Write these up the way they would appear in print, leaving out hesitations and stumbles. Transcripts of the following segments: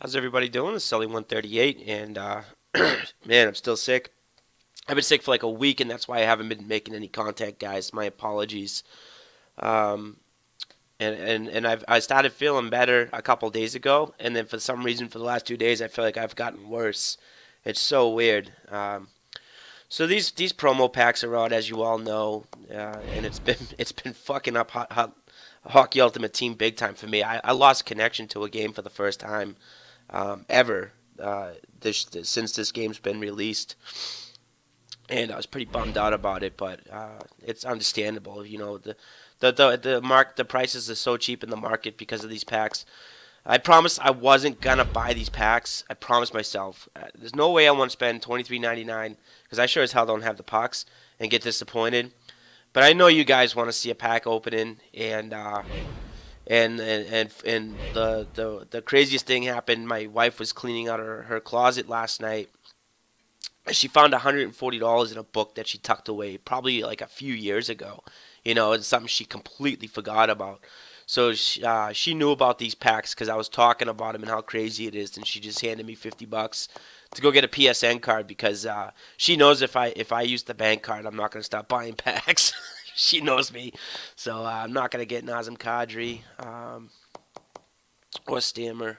How's everybody doing? It's Sully 138, and man, I'm still sick. I've been sick for like a week, and that's why I haven't been making any contact, guys. My apologies. Um, and I started feeling better a couple days ago, and then for some reason, for the last 2 days, I feel like I've gotten worse. It's so weird. So these promo packs are out, as you all know, and it's been fucking up Hockey Ultimate Team big time for me. I lost connection to a game for the first time ever since this game's been released, and I was pretty bummed out about it. But it's understandable, the prices are so cheap in the market because of these packs. I promised I wasn't gonna buy these packs. I promised myself. There's no way I want to spend $23.99 because I sure as hell don't have the pucks and get disappointed. But I know you guys want to see a pack opening, and the craziest thing happened. My wife was cleaning out her closet last night. She found $140 in a book that she tucked away probably like a few years ago. It's something she completely forgot about. So she knew about these packs because I was talking about them and how crazy it is, and she just handed me $50 to go get a PSN card because she knows if I use the bank card, I'm not gonna stop buying packs. She knows me, so I'm not gonna get Nazem Kadri or Stammer.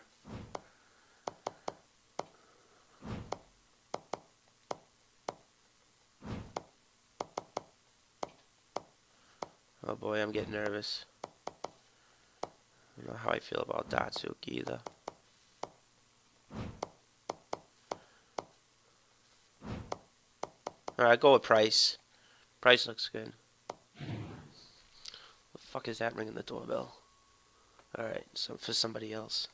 Oh boy, I'm getting nervous. I don't know how I feel about Datsuk either. Alright, go with Price. Price looks good. What the fuck is that ringing the doorbell? Alright, so for somebody else.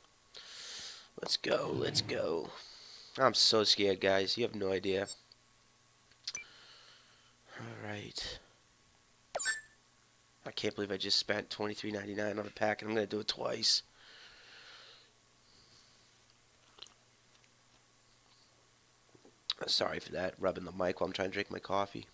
Let's go, let's go. I'm so scared, guys. You have no idea. Alright. I can't believe I just spent $23.99 on a pack, and I'm going to do it twice. Sorry for that, rubbing the mic while I'm trying to drink my coffee.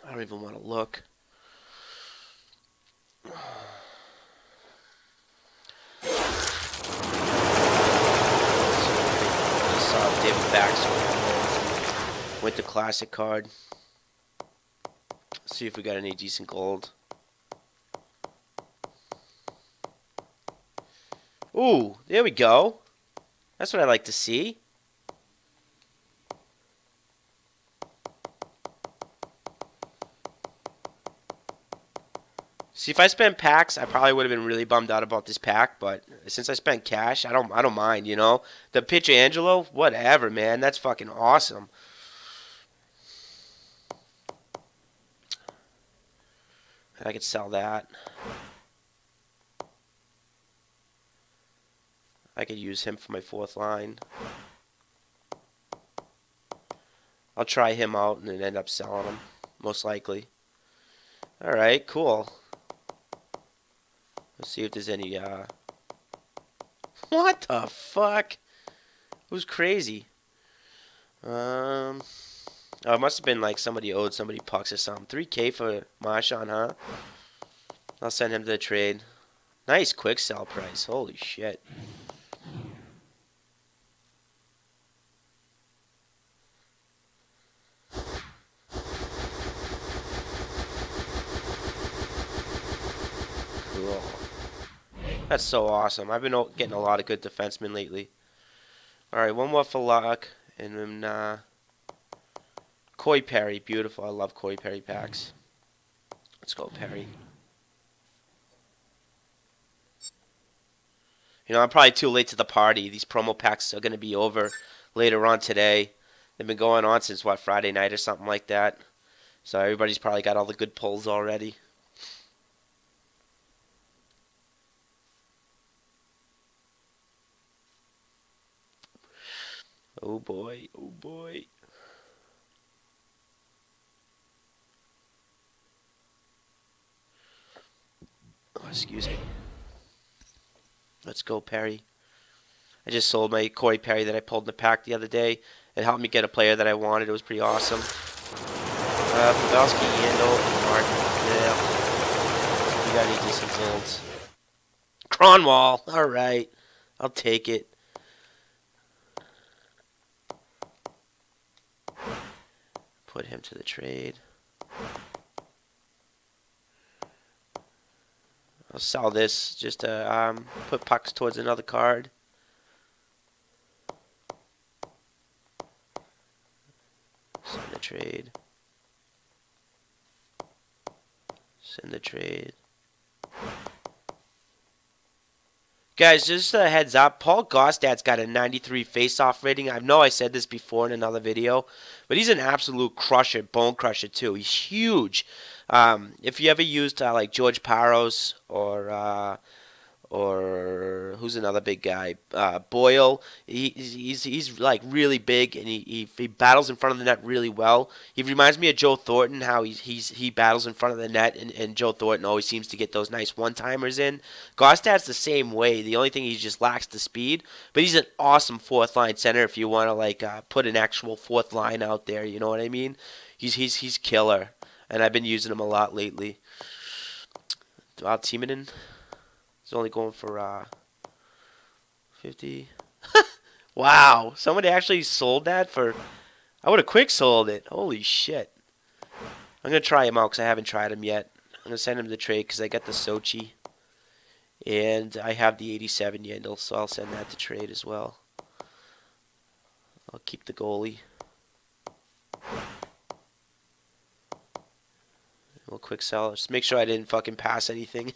I don't even want to look. Just saw David Baxter with the classic card. See if we got any decent gold. Ooh, there we go. That's what I like to see. See, if I spent packs, I probably would have been really bummed out about this pack. But since I spent cash, I don't mind. The Pietrangelo, whatever, man. That's fucking awesome. I could sell that. I could use him for my fourth line. I'll try him out and then end up selling him, most likely. Alright, cool. Let's see if there's any, What the fuck? Who's crazy? Oh, it must have been like somebody owed somebody pucks or something. 3K for Marchand, huh? I'll send him to the trade. Nice quick sell price. Holy shit. Cool. That's so awesome. I've been getting a lot of good defensemen lately. Alright, one more for luck. And then, Koi Perry. Beautiful. I love Koi Perry packs. Let's go, Perry. I'm probably too late to the party. These promo packs are going to be over later on today. They've been going on since, what, Friday night or something like that. So everybody's probably got all the good pulls already. Oh boy, oh boy. Oh, excuse me. Let's go, Perry. I just sold my Corey Perry that I pulled in the pack the other day. It helped me get a player that I wanted. It was pretty awesome. Pavelski, Yandel, and Martin. Yeah. You got any decent zolds? Cronwall. All right. I'll take it. Put him to the trade. I'll sell this just to put pucks towards another card. Send the trade. Send the trade. Guys, just a heads up, Paul Gostad's got a 93 face-off rating. I know I said this before in another video, but he's an absolute crusher, bone crusher too. He's huge. If you ever used like George Parros or who's another big guy, Boyle, he's like really big, and he battles in front of the net really well. He reminds me of Joe Thornton, how he battles in front of the net, and Joe Thornton always seems to get those nice one-timers in. Gostad's the same way. The only thing he just lacks the speed, but he's an awesome fourth line center if you want to like put an actual fourth line out there. You know what I mean? He's killer, and I've been using him a lot lately. Timonen. He's only going for 50. Wow, somebody actually sold that for. I would have quick sold it. Holy shit! I'm gonna try him out because I haven't tried him yet. I'm gonna send him the trade because I got the Sochi, and I have the 87 Yandel, so I'll send that to trade as well. I'll keep the goalie. We'll quick sell. Just make sure I didn't fucking pass anything.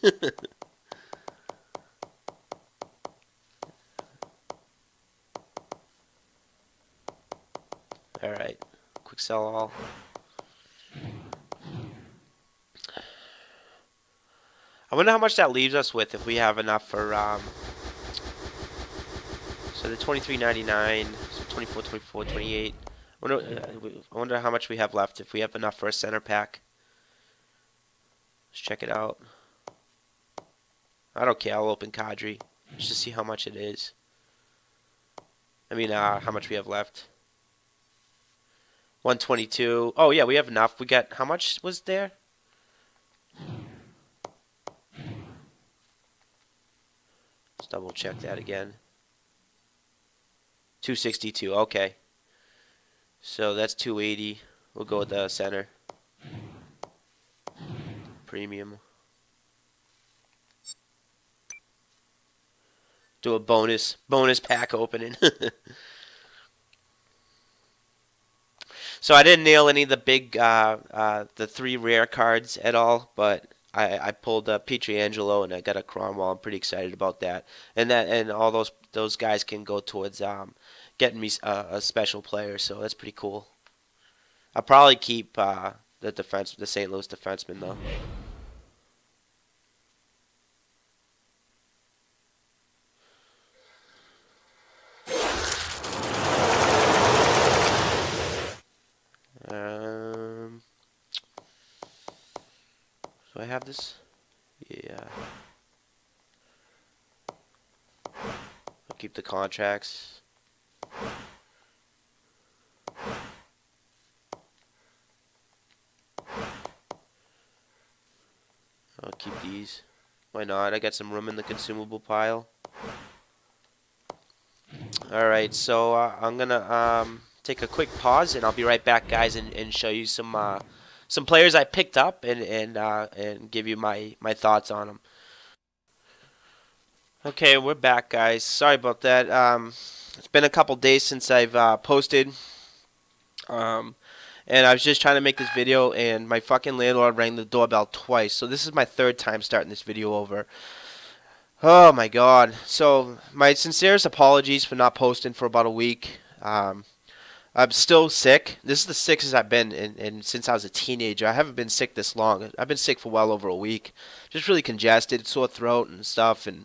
Alright, quick sell all. I wonder how much that leaves us with if we have enough for, so the 23.99, so 24, 24, 28. I wonder how much we have left if we have enough for a center pack. Let's check it out. I don't care, I'll open Kadri just to see how much it is. I mean, how much we have left. 122. Oh, yeah, we have enough. We got, how much was there? Let's double check that again. 262. Okay. So that's 280. We'll go with the center. Premium. Do a bonus pack opening. So I didn't nail any of the big, the 3 rare cards at all, but I pulled Pietrangelo and I got a Cronwall. I'm pretty excited about that, and all those guys can go towards getting me a special player. So that's pretty cool. I'll probably keep the St. Louis defenseman though. Do I have this? Yeah. I'll keep the contracts. I'll keep these. Why not? I got some room in the consumable pile. Alright, so I'm gonna take a quick pause and I'll be right back, guys, and show you some players I picked up and give you my thoughts on them. Okay, we're back, guys. Sorry about that. It's been a couple days since I've posted. And I was just trying to make this video, and my fucking landlord rang the doorbell twice. So this is my 3rd time starting this video over. Oh my god. So my sincerest apologies for not posting for about a week. I'm still sick. This is the sickest I've been in since I was a teenager. I haven't been sick this long. I've been sick for well over a week. Just really congested, sore throat and stuff. And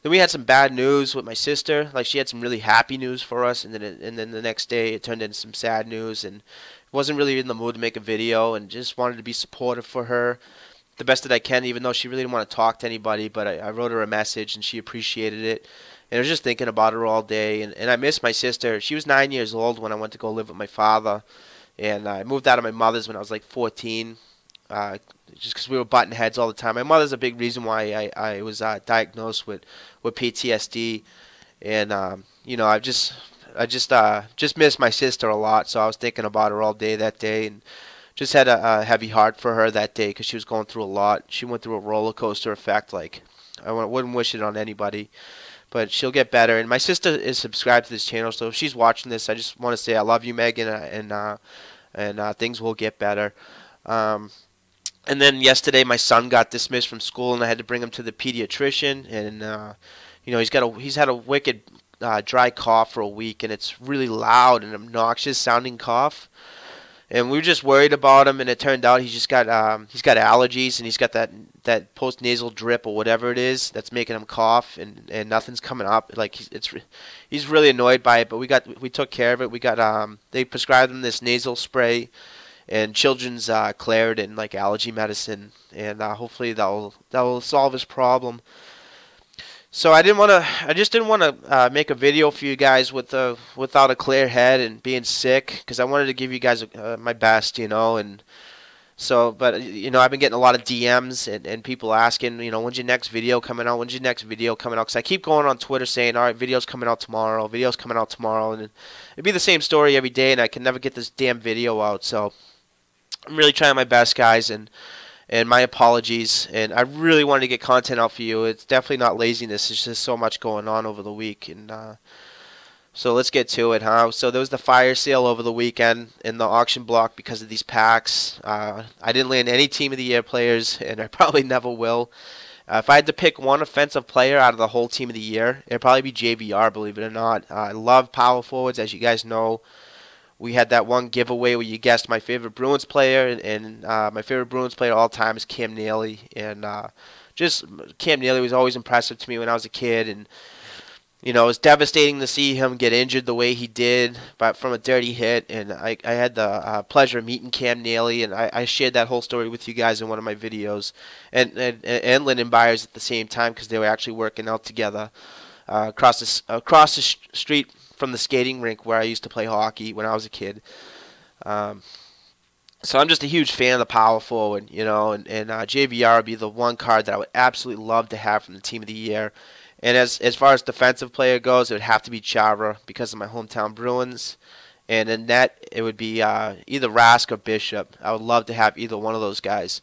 then we had some bad news with my sister. Like, she had some really happy news for us, and then the next day it turned into some sad news, and wasn't really in the mood to make a video, and just wanted to be supportive for her. the best that I can, even though she really didn't want to talk to anybody. But I wrote her a message, and she appreciated it. And I was just thinking about her all day, and I miss my sister. She was 9 years old when I went to go live with my father, and I moved out of my mother's when I was like 14, just because we were butting heads all the time. My mother's a big reason why I was diagnosed with PTSD, and I just miss my sister a lot. So I was thinking about her all day that day, and just had a heavy heart for her that day because she was going through a lot. She went through a roller coaster effect, like I wouldn't wish it on anybody. But she'll get better. And my sister is subscribed to this channel, so if she's watching this, I just want to say I love you, Megan, and things will get better. And then yesterday, my son got dismissed from school, and I had to bring him to the pediatrician. And he's had a wicked dry cough for a week, and it's really loud and obnoxious sounding cough. And we were just worried about him, and it turned out he's got allergies, and he's got that post-nasal drip or whatever it is that's making him cough, and nothing's coming up. Like he's really annoyed by it, but we took care of it. We got they prescribed him this nasal spray and children's Claritin, like allergy medicine, and hopefully that will solve his problem. So I just didn't want to make a video for you guys without a clear head and being sick, because I wanted to give you guys my best, and so, but I've been getting a lot of DMs and people asking, when's your next video coming out? When's your next video coming out? Because I keep going on Twitter saying, all right, video's coming out tomorrow, and it'd be the same story every day, and I can never get this damn video out. So I'm really trying my best, guys, and my apologies, and I really wanted to get content out for you. It's definitely not laziness. It's just so much going on over the week, and so let's get to it, huh? So there was the fire sale over the weekend in the auction block because of these packs. I didn't land any Team of the Year players, and I probably never will. If I had to pick one offensive player out of the whole Team of the Year, it'd probably be JVR, believe it or not. I love power forwards, as you guys know. We had that one giveaway where you guessed my favorite Bruins player, and my favorite Bruins player of all time is Cam Neely. And just Cam Neely was always impressive to me when I was a kid, and it was devastating to see him get injured the way he did, but from a dirty hit. And I had the pleasure of meeting Cam Neely, and I shared that whole story with you guys in one of my videos, and Lyndon Byers at the same time, because they were actually working out together across the street from the skating rink where I used to play hockey when I was a kid. So I'm just a huge fan of the power forward, and JVR would be the one card that I would absolutely love to have from the Team of the Year. And as far as defensive player goes, it would have to be Chara because of my hometown Bruins. And in net, it would be either Rask or Bishop. I would love to have either one of those guys.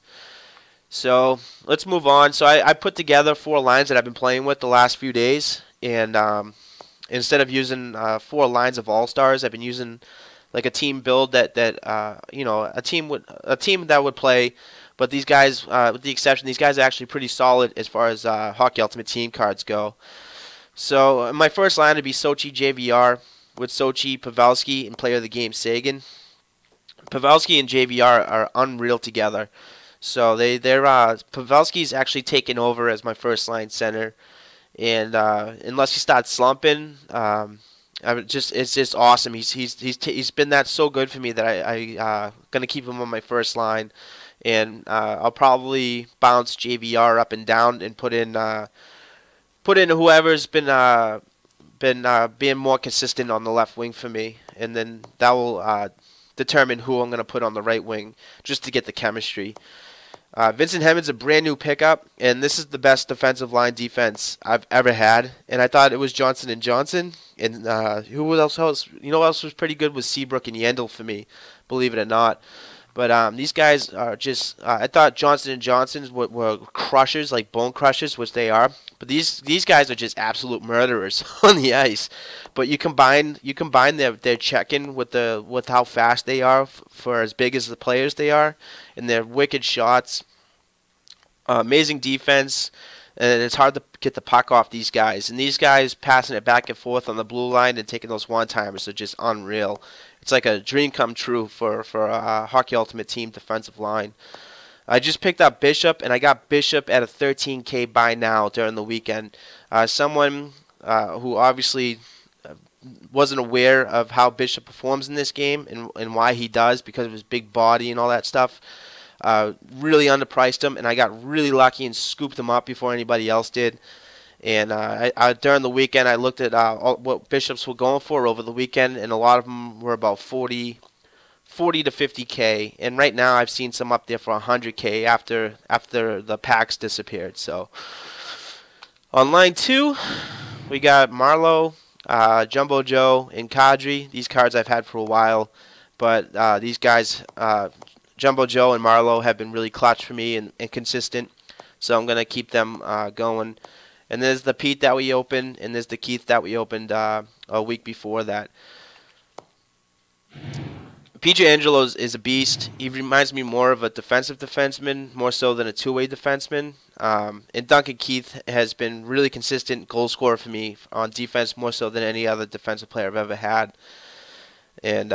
So let's move on. So I put together 4 lines that I've been playing with the last few days, and instead of using 4 lines of all-stars, I've been using like a team build that a team that would play. But these guys, with the exception, these guys are actually pretty solid as far as Hockey Ultimate Team cards go. So my first line would be Sochi JVR with Sochi, Pavelski, and player of the game Sagan. Pavelski and JVR are unreal together. So Pavelski's actually taken over as my first line center. And unless he starts slumping, it's just awesome. He's been that so good for me that I gonna keep him on my first line, and I'll probably bounce JVR up and down and put in whoever's been being more consistent on the left wing for me, and then that will determine who I'm gonna put on the right wing just to get the chemistry. Vincent Hedman's a brand new pickup, and this is the best defensive line defense I've ever had. And I thought it was Johnson & Johnson, and who else? Else was pretty good was Seabrook and Yandel for me, believe it or not. But these guys are just. I thought Johnson & Johnson's were crushers, like bone crushers, which they are. But these guys are just absolute murderers on the ice. But you combine their check-in with how fast they are for as big as the players they are, and their wicked shots, amazing defense, and it's hard to get the puck off these guys. And these guys passing it back and forth on the blue line and taking those one-timers are just unreal. It's like a dream come true for a Hockey Ultimate Team defensive line. I just picked up Bishop, and I got Bishop at a 13K buy now during the weekend. Someone who obviously wasn't aware of how Bishop performs in this game and why he does because of his big body and all that stuff. Really underpriced him, and I got really lucky and scooped him up before anybody else did. And during the weekend, I looked at what bishops were going for over the weekend, and a lot of them were about 40 to 50K. And right now, I've seen some up there for 100K after the packs disappeared. So on line 2, we got Marlowe, Jumbo Joe, and Kadri. These cards I've had for a while, but these guys, Jumbo Joe and Marlowe, have been really clutch for me and consistent. So I'm going to keep them going. And there's the Pete that we opened, and there's the Keith that we opened a week before that. Angelo is a beast. He reminds me more of a defensive defenseman, more so than a two-way defenseman. And Duncan Keith has been really consistent goal scorer for me on defense, more so than any other defensive player I've ever had. And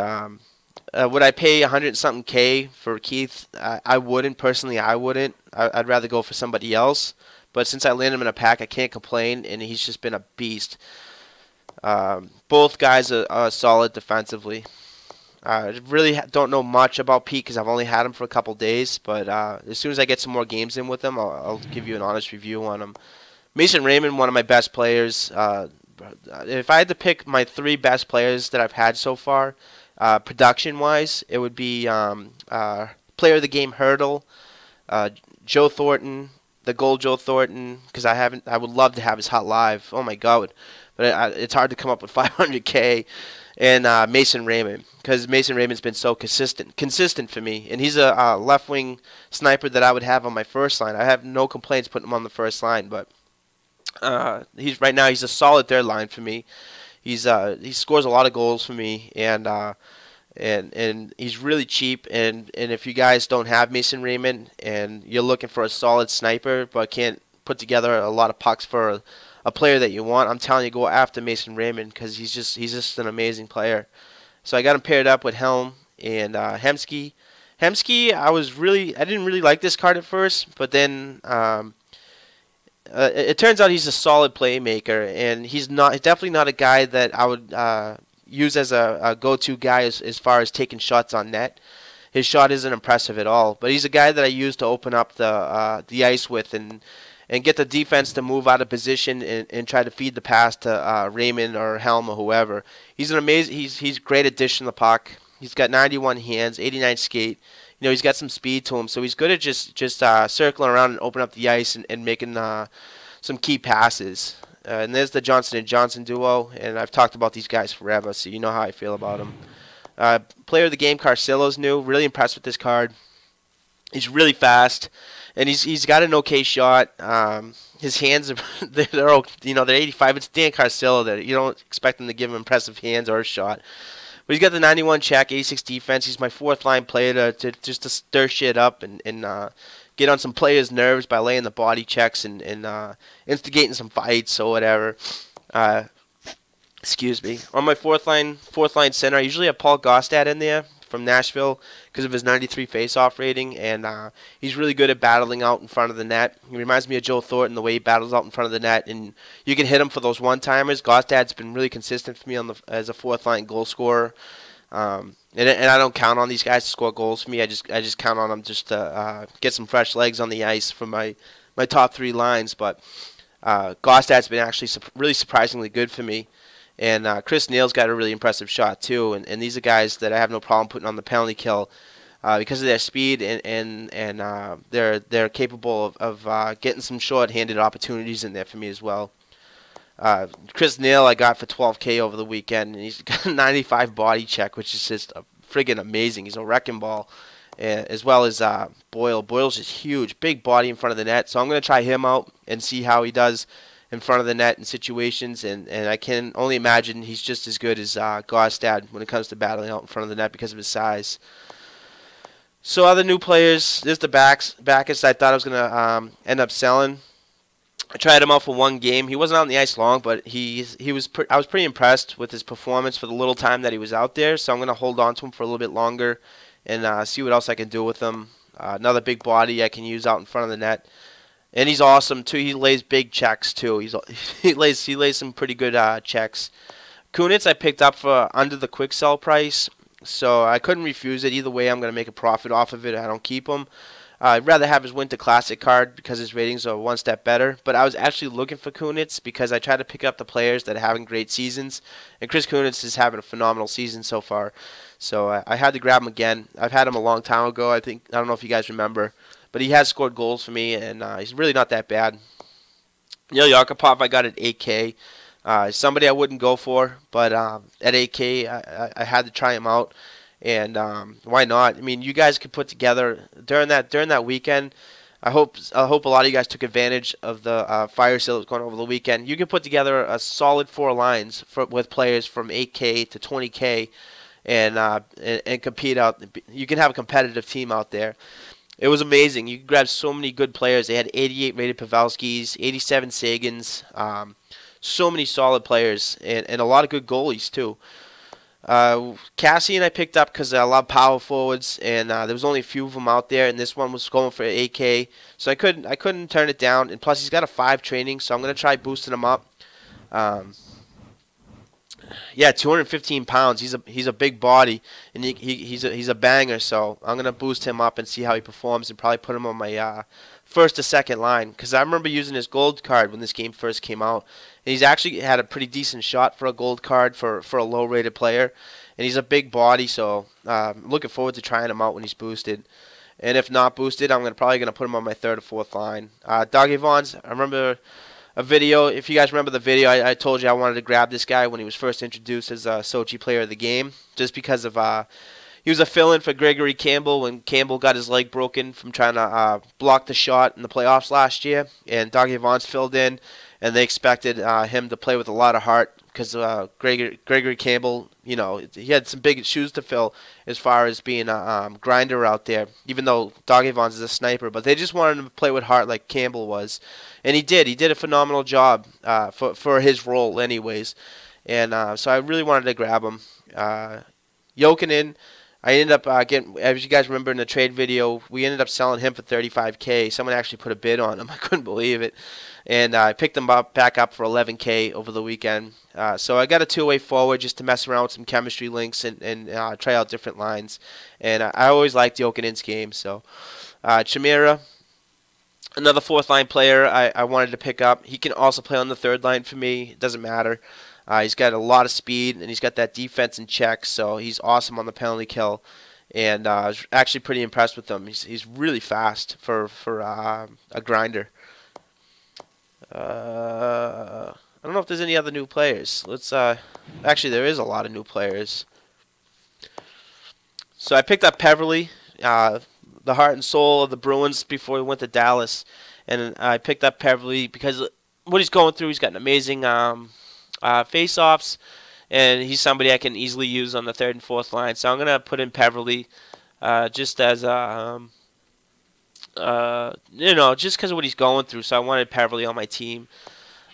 would I pay 100-something K for Keith? I wouldn't. Personally, I wouldn't. I'd rather go for somebody else. But since I landed him in a pack, I can't complain, and he's just been a beast. Both guys are solid defensively. I really don't know much about Pete because I've only had him for a couple days, but as soon as I get some more games in with him, I'll give you an honest review on him. Mason Raymond, one of my best players. If I had to pick my 3 best players that I've had so far, production-wise, it would be Player of the Game Hurdle, Joe Thornton, the gold Joe Thornton, because I would love to have his hot live. Oh my God, but it's hard to come up with 500K. And Mason Raymond, because Mason Raymond's been so consistent for me, and he's a left-wing sniper that I would have on my first line. I have no complaints putting him on the first line, but right now he's a solid third line for me. He scores a lot of goals for me, and he's really cheap. And if you guys don't have Mason Raymond and you're looking for a solid sniper but can't put together a lot of pucks for a player that you want, I'm telling you, go after Mason Raymond because he's just an amazing player. So I got him paired up with Helm and Hemsky. Hemsky, I didn't really like this card at first, but then it turns out he's a solid playmaker, and he's definitely not a guy that I would use as a go-to guy as far as taking shots on net. His shot isn't impressive at all, but he's a guy that I use to open up the ice with and get the defense to move out of position and try to feed the pass to Raymond or Helm or whoever. He's an amazing. He's a great addition to the puck. He's got 91 hands, 89 skate. You know, he's got some speed to him, so he's good at just circling around and opening up the ice and making some key passes. And there's the Johnson & Johnson duo, and I've talked about these guys forever, so you know how I feel about them. Player of the game, Carcillo's new. Really impressed with this card. He's really fast, and he's got an okay shot. His hands are they're 85. It's Dan Carcillo that you don't expect him to give him impressive hands or a shot. But he's got the 91 check, 86 defense. He's my 4th line player to stir shit up and get on some players' nerves by laying the body checks and instigating some fights or whatever. Excuse me. On my 4th line center, I usually have Paul Gostad in there from Nashville because of his 93 face-off rating, and he's really good at battling out in front of the net. He reminds me of Joe Thornton, the way he battles out in front of the net, and you can hit him for those one-timers. Gostad's been really consistent for me as a 4th-line goal scorer, and I don't count on these guys to score goals for me. I just count on them just to get some fresh legs on the ice for my top 3 lines, but Gostad's been actually really surprisingly good for me. And Chris Neal's got a really impressive shot too, and these are guys that I have no problem putting on the penalty kill because of their speed and they're capable of getting some short-handed opportunities in there for me as well. Chris Neal I got for 12K over the weekend, and he's got a 95 body check, which is just friggin' amazing. He's a wrecking ball, as well as Boyle. Boyle's just huge, big body in front of the net, so I'm going to try him out and see how he does in front of the net in situations, and I can only imagine he's just as good as Gostad when it comes to battling out in front of the net because of his size. So other new players, there's the Backus I thought I was going to end up selling. I tried him out for 1 game. He wasn't out on the ice long, but I was pretty impressed with his performance for the little time that he was out there, so I'm going to hold on to him for a little bit longer and see what else I can do with him. Another big body I can use out in front of the net. And he's awesome too. He lays big checks too. He lays some pretty good checks. Kunitz I picked up for under the quick sell price. So I couldn't refuse it. Either way, I'm going to make a profit off of it. I don't keep him. I'd rather have his Winter Classic card because his ratings are one step better. But I was actually looking for Kunitz because I try to pick up the players that are having great seasons. And Chris Kunitz is having a phenomenal season so far. So I had to grab him again. I've had him a long time ago. I don't know if you guys remember. But he has scored goals for me, and he's really not that bad. Neil Yakupov I got at 8K. Somebody I wouldn't go for, but at 8K I had to try him out. And why not? I mean, you guys could put together during that weekend. I hope a lot of you guys took advantage of the fire sale that was going over the weekend. You can put together a solid 4 lines with players from 8K to 20K, and compete out. You can have a competitive team out there. It was amazing. You could grab so many good players. They had 88 rated Pavelskis, 87 Sagans, so many solid players, and a lot of good goalies too. Cassian I picked up because I love power forwards, and there was only a few of them out there, and this one was going for 8K, so I couldn't turn it down. And plus, he's got a 5 training, so I'm gonna try boosting him up. Yeah, 215 pounds. He's a big body, and he's a banger. So I'm gonna boost him up and see how he performs, and probably put him on my first or second line. Because I remember using his gold card when this game first came out, and he's actually had a pretty decent shot for a gold card for a low-rated player, and he's a big body. So I'm looking forward to trying him out when he's boosted. And if not boosted, I'm probably gonna put him on my third or fourth line. Doug Evans, I remember a video. If you guys remember the video, I told you I wanted to grab this guy when he was first introduced as Sochi player of the game, just because of he was a fill-in for Gregory Campbell when Campbell got his leg broken from trying to block the shot in the playoffs last year, and Doug Evans filled in, and they expected him to play with a lot of heart because Gregory Campbell, you know, he had some big shoes to fill as far as being a grinder out there, even though Doug Evans is a sniper. But they just wanted him to play with heart like Campbell was. And he did. He did a phenomenal job for his role anyways. And so I really wanted to grab him. Jokinen, I ended up getting, as you guys remember in the trade video, we ended up selling him for 35K. Someone actually put a bid on him. I couldn't believe it. And I picked him back up for 11K over the weekend. So I got a 2-way forward just to mess around with some chemistry links and try out different lines. And I always liked Jokinen's game. So Chimera, another 4th-line player I wanted to pick up. He can also play on the 3rd line for me. It doesn't matter. He's got a lot of speed, and he's got that defense in check, so he's awesome on the penalty kill. And I was actually pretty impressed with him. He's really fast for a grinder. I don't know if there's any other new players. Let's actually, there is a lot of new players. So I picked up Peverly, the heart and soul of the Bruins before he went to Dallas, and I picked up Peverly because what he's going through, he's got an amazing face-offs, and he's somebody I can easily use on the 3rd and 4th line. So I'm gonna put in Peverly just as a you know, just because of what he's going through. So I wanted Peverly on my team.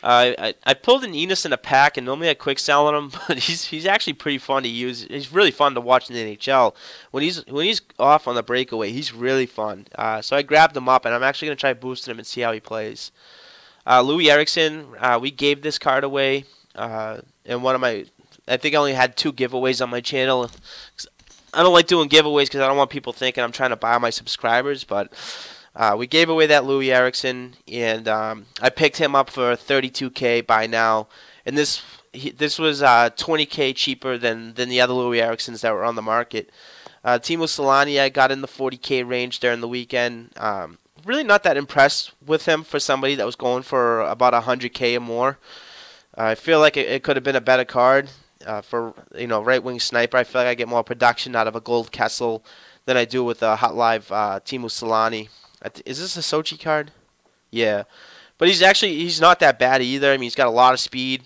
I pulled an Enos in a pack, and normally I quick sell on him, but he's actually pretty fun to use. He's really fun to watch in the NHL. When he's off on the breakaway, he's really fun. So I grabbed him up, and I'm actually gonna try boosting him and see how he plays. Louis Eriksson, we gave this card away, and one of my, I think I only had 2 giveaways on my channel. I don't like doing giveaways because I don't want people thinking I'm trying to buy my subscribers, but we gave away that Louis Eriksson, and I picked him up for 32K by now, and this was 20K cheaper than the other Louis Erikssons that were on the market. Timo Solani I got in the 40K range during the weekend. Really not that impressed with him for somebody that was going for about 100K or more. I feel like it could have been a better card. For, you know, right wing sniper, I feel like I get more production out of a Gold Kessel than I do with a Hot Live Timo Solani. Is this a Sochi card? Yeah, but he's not that bad either. I mean, he's got a lot of speed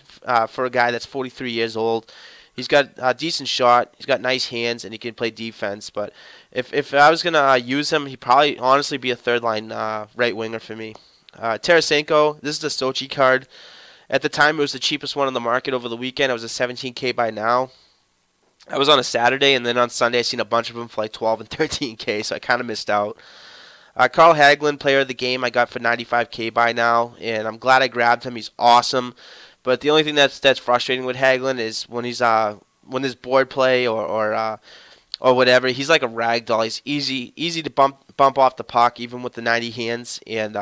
for a guy that's 43 years old. He's got a decent shot. He's got nice hands, and he can play defense. But if I was gonna use him, he'd probably honestly be a 3rd line right winger for me. Tarasenko, this is the Sochi card. At the time, it was the cheapest one on the market over the weekend. It was a 17K by now. I was on a Saturday, and then on Sunday, I seen a bunch of them for like 12 and 13K, so I kind of missed out. Carl Hagelin, player of the game, I got for 95K by now, and I'm glad I grabbed him. He's awesome. But the only thing that's frustrating with Hagelin is when he's when there's board play or or whatever. He's like a rag doll. He's easy to bump off the puck, even with the 90 hands, and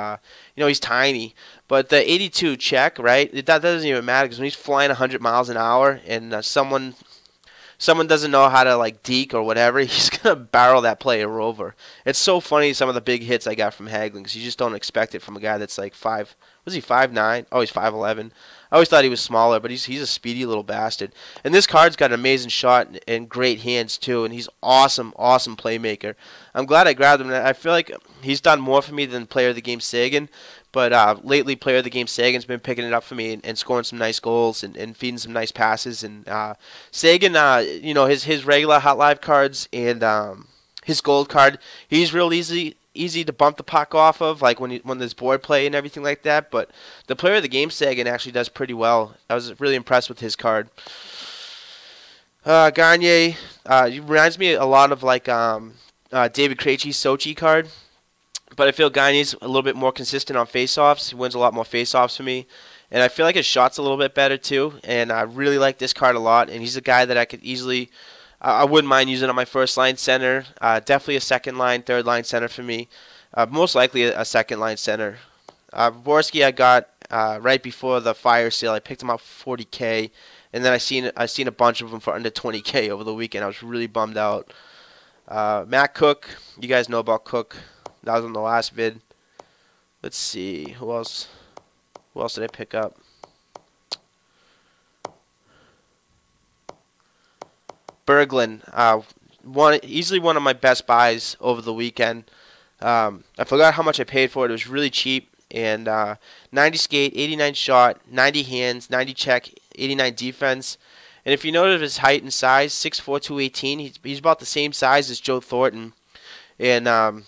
he's tiny. But the 82 check, right? That doesn't even matter because when he's flying 100 miles an hour and someone doesn't know how to like deke or whatever, he's gonna barrel that player over. It's so funny some of the big hits I got from Hagelin because you just don't expect it from a guy that's like five. Was he 5'9"? Oh, he's 5'11". I always thought he was smaller, but he's a speedy little bastard. And this card's got an amazing shot and great hands too, and he's awesome playmaker. I'm glad I grabbed him. I feel like he's done more for me than Player of the Game Sagan, but lately Player of the Game Sagan's been picking it up for me and scoring some nice goals and feeding some nice passes. And Sagan, his regular Hot Live cards and his gold card, he's real easy to bump the puck off of, like when there's board play and everything like that. But the Player of the Game Sagan actually does pretty well. I was really impressed with his card. Gagne, he reminds me a lot of like David Krejci's Sochi card, but I feel Gagne's a little bit more consistent on faceoffs. He wins a lot more faceoffs for me, and I feel like his shot's a little bit better too. And I really like this card a lot. And he's a guy that I could easily. I wouldn't mind using on my first line center. Definitely a second line, third line center for me. Most likely a second line center. Borski I got right before the fire sale. I picked him up for $40K, and then I seen a bunch of them for under $20K over the weekend. I was really bummed out. Matt Cook, you guys know about Cook. That was on the last vid. Let's see, who else? Who else did I pick up? Berglund, easily one of my best buys over the weekend. I forgot how much I paid for it. It was really cheap. And 90 skate, 89 shot, 90 hands, 90 check, 89 defense. And if you notice his height and size, 6'4", 218, he's about the same size as Joe Thornton. And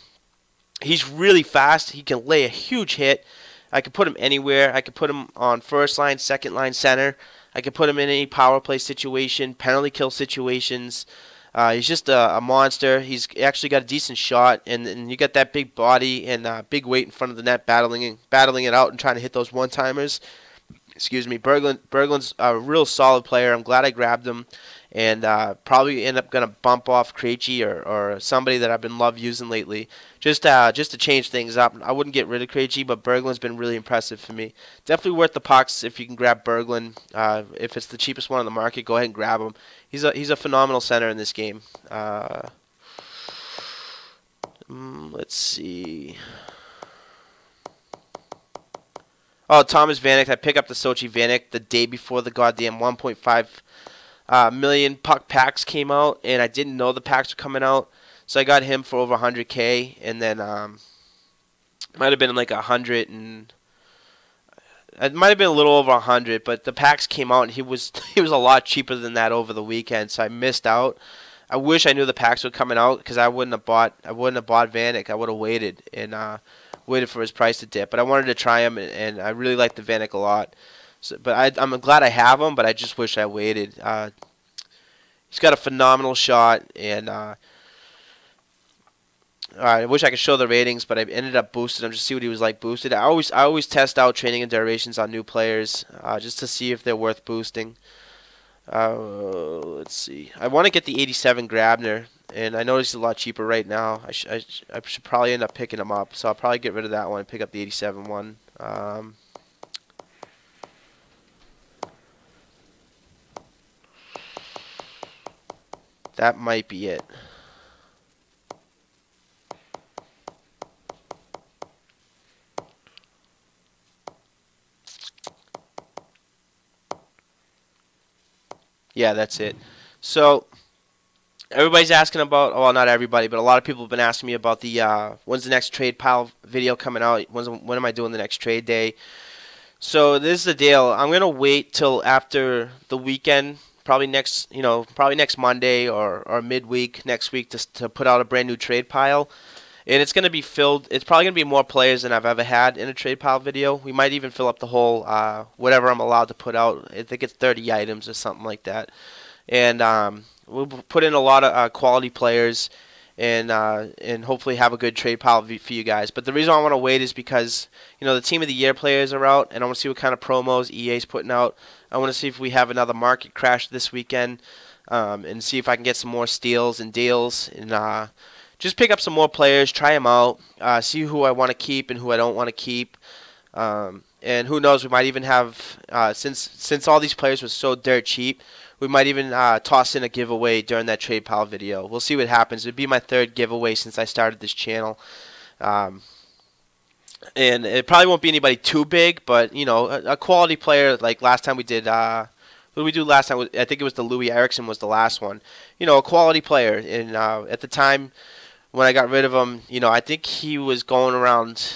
he's really fast. He can lay a huge hit. I could put him anywhere. I could put him on first line, second line, center. I could put him in any power play situation, penalty kill situations. He's just a monster. He's actually got a decent shot, and you got that big body and big weight in front of the net, battling it out and trying to hit those one-timers. Excuse me. Berglund's a real solid player. I'm glad I grabbed him, and probably end up going to bump off Krejci or somebody that I've been using lately, just to change things up. I wouldn't get rid of Krejci, but Berglund's been really impressive for me. Definitely worth the pucks if you can grab Berglund. If it's the cheapest one on the market, go ahead and grab him. He's a phenomenal center in this game. Let's see. Oh, Thomas Vanek. I picked up the Sochi Vanek the day before the goddamn 1.5 million puck packs came out, and I didn't know the packs were coming out, so I got him for over 100K, and then might have been like 100, and it might have been a little over 100, but the packs came out, and he was a lot cheaper than that over the weekend, so I missed out. I wish I knew the packs were coming out because I wouldn't have bought Vanek. I would have waited and waited for his price to dip, but I wanted to try him, and I really like the Vanek a lot. So, but I'm glad I have him, but I just wish I waited. He's got a phenomenal shot, and I wish I could show the ratings, but I ended up boosted him just to see what he was like boosted. I always test out training and durations on new players just to see if they're worth boosting. Let's see. I want to get the 87 Grabner, and I noticed he's a lot cheaper right now. I should probably end up picking him up, so I'll probably get rid of that one and pick up the 87 one. That might be it. Yeah, that's it. So everybody's asking about, well, not everybody, but a lot of people have been asking me about the when's the next trade pile video coming out? When am I doing the next trade day? So this is the deal. I'm gonna wait till after the weekend, probably next Monday or midweek next week to put out a brand new trade pile. And it's going to be filled. It's probably going to be more players than I've ever had in a trade pile video. We might even fill up the whole whatever I'm allowed to put out. I think it's 30 items or something like that. And we'll put in a lot of quality players and hopefully have a good trade pile for you guys. But the reason I want to wait is because the Team of the Year players are out, and I want to see what kind of promos EA's putting out. I want to see if we have another market crash this weekend. and see if I can get some more steals and deals, and just pick up some more players, try them out, see who I want to keep and who I don't want to keep. And who knows, we might even have, since all these players were so dirt cheap, we might even toss in a giveaway during that trade pile video. We'll see what happens. It'd be my third giveaway since I started this channel. And it probably won't be anybody too big, but, you know, a quality player like last time we did, what did we do last time? I think it was the Louis Eriksson was the last one. You know, a quality player. And at the time when I got rid of him, you know, I think he was going around,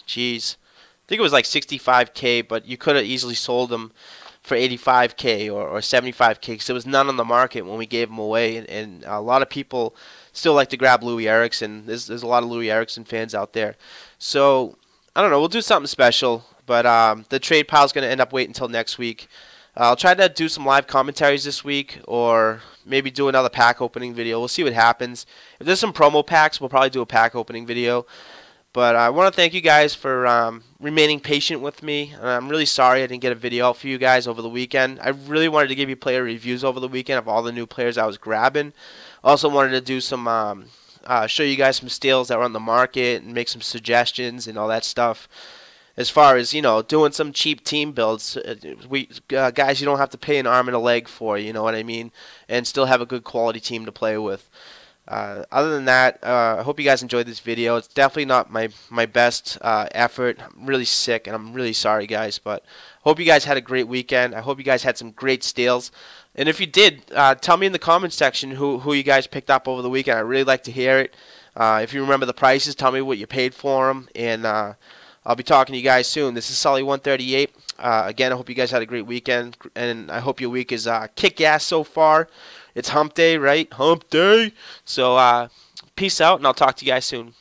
geez, I think it was like 65K, but you could have easily sold him for 85K or 75K because there was none on the market when we gave him away. And a lot of people still like to grab Louis Eriksson. There's a lot of Louis Eriksson fans out there. So, I don't know. We'll do something special. But the trade pile is going to end up waiting until next week. I'll try to do some live commentaries this week or maybe do another pack opening video. We'll see what happens. If there's some promo packs, we'll probably do a pack opening video. But I want to thank you guys for remaining patient with me. I'm really sorry I didn't get a video out for you guys over the weekend. I really wanted to give you player reviews over the weekend of all the new players I was grabbing. Also wanted to do some, show you guys some steals that were on the market and make some suggestions and all that stuff. As far as, you know, doing some cheap team builds, guys you don't have to pay an arm and a leg for, you know what I mean, and still have a good quality team to play with. Other than that, I hope you guys enjoyed this video. It's definitely not my best effort. I'm really sick, and I'm really sorry, guys. But I hope you guys had a great weekend. I hope you guys had some great steals. And if you did, tell me in the comments section who you guys picked up over the weekend. I'd really like to hear it. If you remember the prices, tell me what you paid for them. And I'll be talking to you guys soon. This is Sully138. Again, I hope you guys had a great weekend. And I hope your week is kick-ass so far. It's hump day, right? Hump day. So, peace out, and I'll talk to you guys soon.